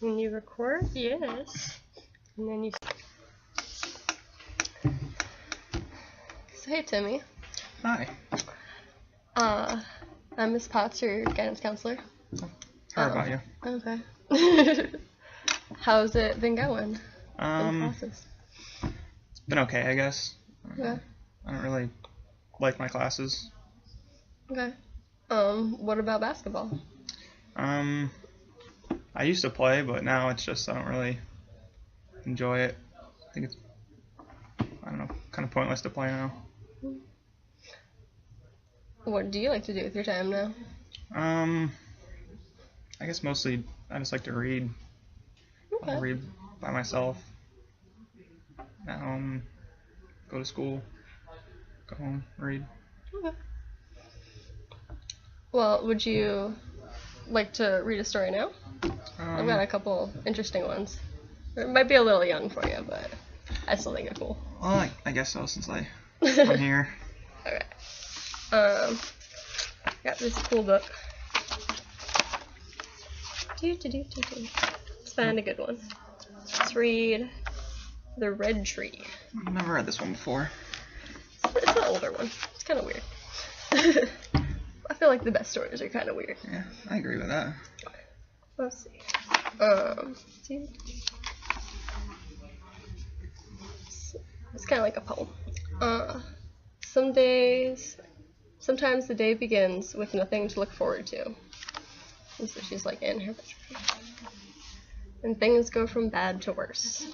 When you record, yes. And then you. So hey Timmy. Hi. I'm Miss Potts, your guidance counselor. How about you? Okay. How's it been going? In classes? It's been okay, I guess. Yeah. I don't really like my classes. Okay. What about basketball? I used to play, but now it's just I don't really enjoy it. I think it's, I don't know, kind of pointless to play now. What do you like to do with your time now? I guess mostly I just like to read. Okay. I'll read by myself at home, go to school, go home, read. Okay. Well, would you like to read a story now? I've got a couple interesting ones. It might be a little young for you, but I still think it's cool. Well, I guess so since I'm here. Okay. Got this cool book. Let's find a good one. Let's read The Red Tree. I've never read this one before. It's an older one. It's kind of weird. I feel like the best stories are kind of weird. Yeah, I agree with that. Let's see. It's kind of like a poem. Sometimes the day begins with nothing to look forward to. And so she's like in her bedroom. And things go from bad to worse.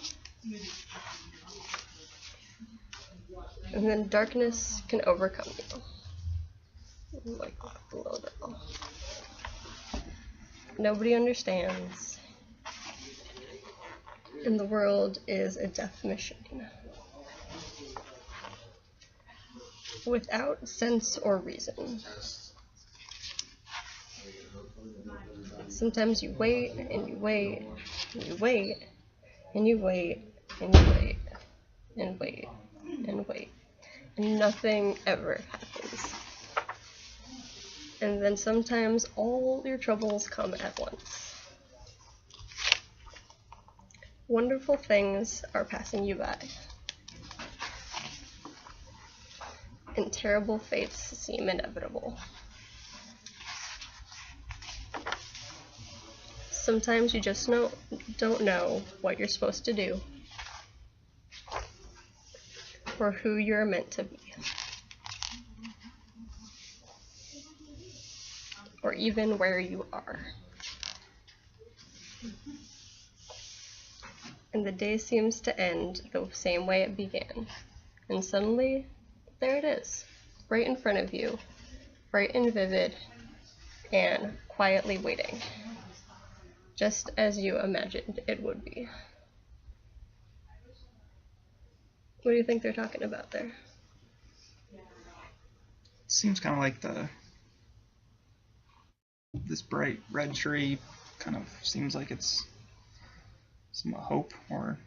And then darkness can overcome you. Like the little girl. Nobody understands. And the world is a death machine. Without sense or reason. Sometimes you wait, and you wait, and you wait, and you wait, and you wait, and wait, and wait, and nothing ever happens. And then sometimes all your troubles come at once. Wonderful things are passing you by. And terrible fates seem inevitable. Sometimes you just don't know what you're supposed to do or who you're meant to be. Or even where you are. And the day seems to end the same way it began. And suddenly, there it is, right in front of you, bright and vivid, and quietly waiting, just as you imagined it would be. What do you think they're talking about there? Seems kind of like this bright red tree kind of seems like it's some hope or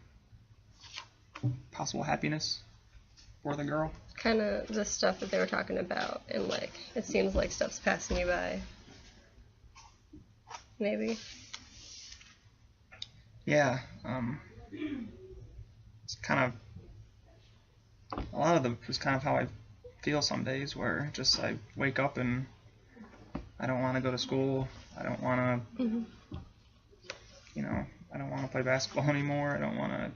possible happiness for the girl. Kind of the stuff that they were talking about, and like it seems like stuff's passing you by. Maybe. Yeah. It's kind of a lot of it's kind of how I feel some days, where just I wake up and I don't want to go to school. I don't want to, I don't want to play basketball anymore. I don't want to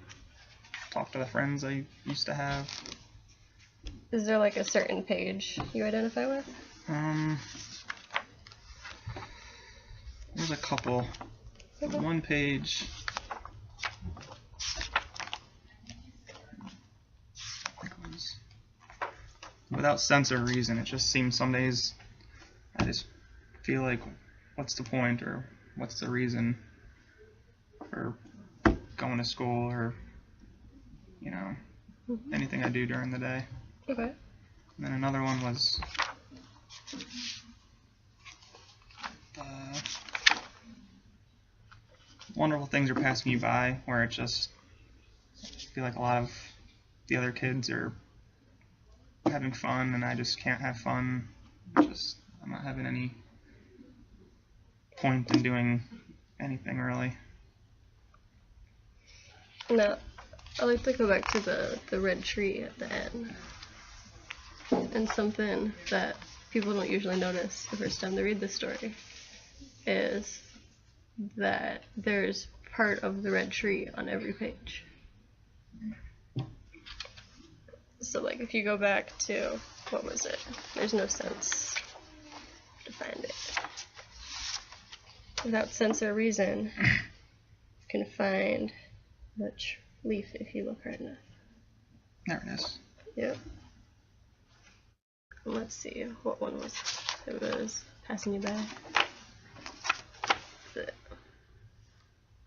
talk to the friends I used to have. Is there like a certain page you identify with? There's a couple. Okay. One page. I think it was without sense or reason. It just seems some days I just feel like, what's the point, or what's the reason for going to school, or anything I do during the day. Okay. And then another one was wonderful things are passing you by, where it just I feel like a lot of the other kids are having fun and I just can't have fun. I'm not having any point in doing anything really. No, I like to go back to the red tree at the end. And something that people don't usually notice the first time they read this story is that there's part of the red tree on every page. So, like, if you go back to, what was it? There's no sense to find it. Without sense or reason, you can find much leaf if you look hard enough. There it is. Yep. And let's see, what one was it? It was passing you by.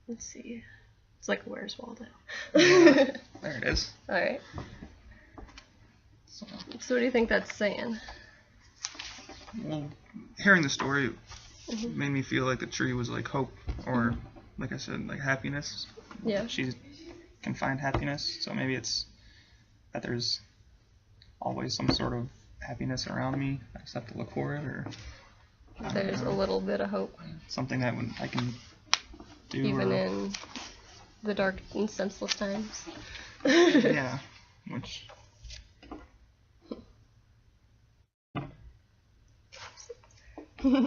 Let's see. It's like Where's Waldo? Yeah, there it is. Alright. So, So what do you think that's saying? well, hearing the story made me feel like the tree was like hope, or like I said, like happiness. Yeah. She can find happiness, so maybe it's that there's always some sort of happiness around me. I just have to look for it, or There's a little bit of hope. something that I can do. Even in the dark and senseless times. Yeah, which. Yeah,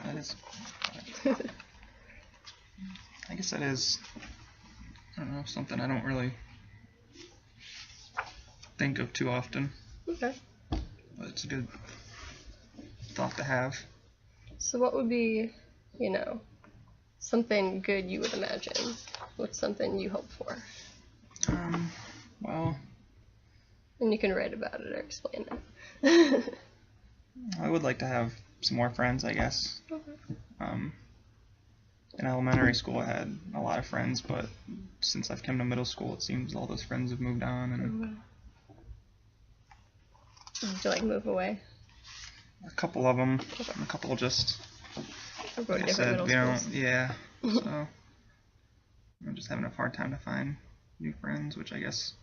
that is. I guess that is. I don't know, something I don't really think of too often, Okay. but it's a good thought to have. So what would be, something good you would imagine? What's something you hope for? Well, And you can write about it or explain it. I would like to have some more friends, I guess. Okay. In elementary school, I had a lot of friends, but since I've come to middle school, it seems all those friends have moved on, and Did you move away? a couple of them, a couple just, Or go to like I different said, middle schools? yeah. So I'm just having a hard time to find new friends, which I guess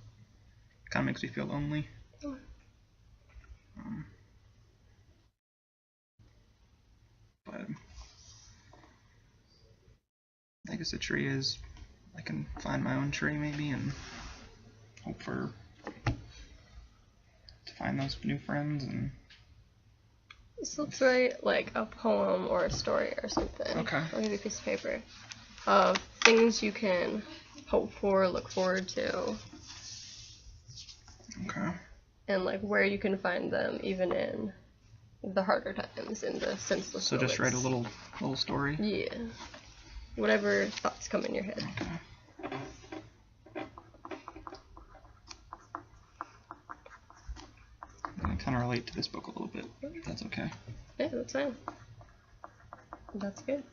kind of makes me feel lonely. Okay. But I guess a tree is, I can find my own tree maybe and hope to find those new friends. And So let's write a poem or a story or something. Okay. I'll give you a piece of paper of things you can hope for, look forward to, okay. and where you can find them even in the harder times, in the senseless So just write a moments. little story. Yeah. Whatever thoughts come in your head. Okay. I kind of relate to this book a little bit. If that's okay. Yeah, that's fine. That's good.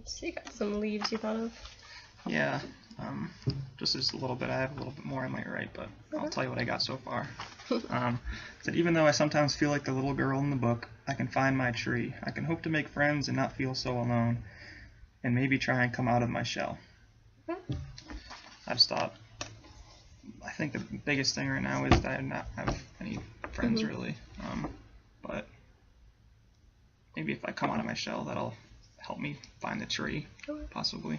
So you got some leaves you thought of? Yeah. Just a little bit. I have a little bit more I might write, but I'll tell you what I got so far. Said, even though I sometimes feel like the little girl in the book, I can find my tree. I can hope to make friends and not feel so alone, and maybe try and come out of my shell. I just thought, I think the biggest thing right now is that I do not have any friends really. But maybe if I come out of my shell, that'll help me find the tree, possibly.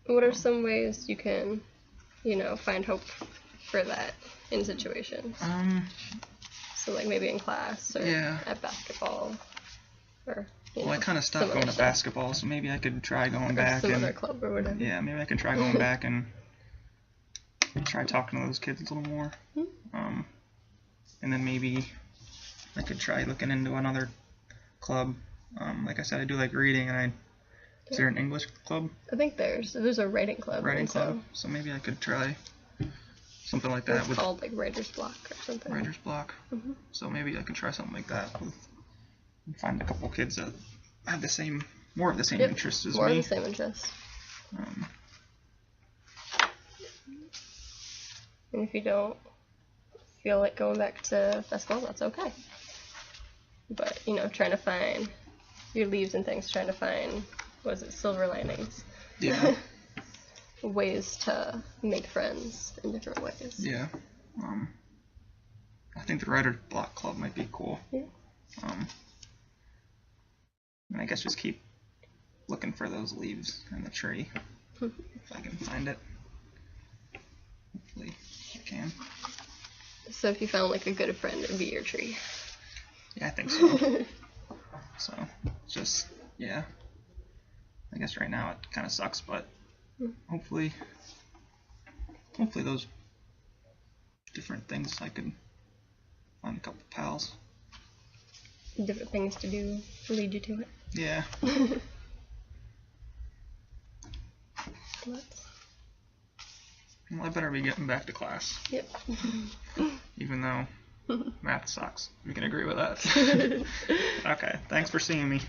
What are some ways you can, find hope for that in situations? So maybe in class or Yeah. at basketball. or Well, I kind of stopped going to basketball, so maybe I could try going back some and other club or whatever. yeah, maybe I can try going back and try talking to those kids a little more. And then maybe I could try looking into another club. Like I said, I do like reading, and is there an English club? I think there's a writing club. Writing club. So maybe I could try something like that. It's called like Writer's Block or something. Writer's Block. So maybe I could try something like that and find a couple kids that have more of the same interests as me. More of the same interests. And if you don't feel like going back to basketball, that's okay. But, trying to find your leaves and things, trying to find, silver linings. Yeah. Ways to make friends in different ways. Yeah. I think the Writer's Block Club might be cool. Yeah. And I guess just keep looking for those leaves in the tree. If I can find it. Hopefully I can. So if you found like a good friend, it would be your tree. Yeah, I think so. So, just, yeah. I guess right now it kind of sucks, but hopefully those different things I can find a couple pals. Different things to do lead you to it. Yeah. Well, I better be getting back to class. Yep. Even though math sucks. We can agree with that. Okay, thanks for seeing me.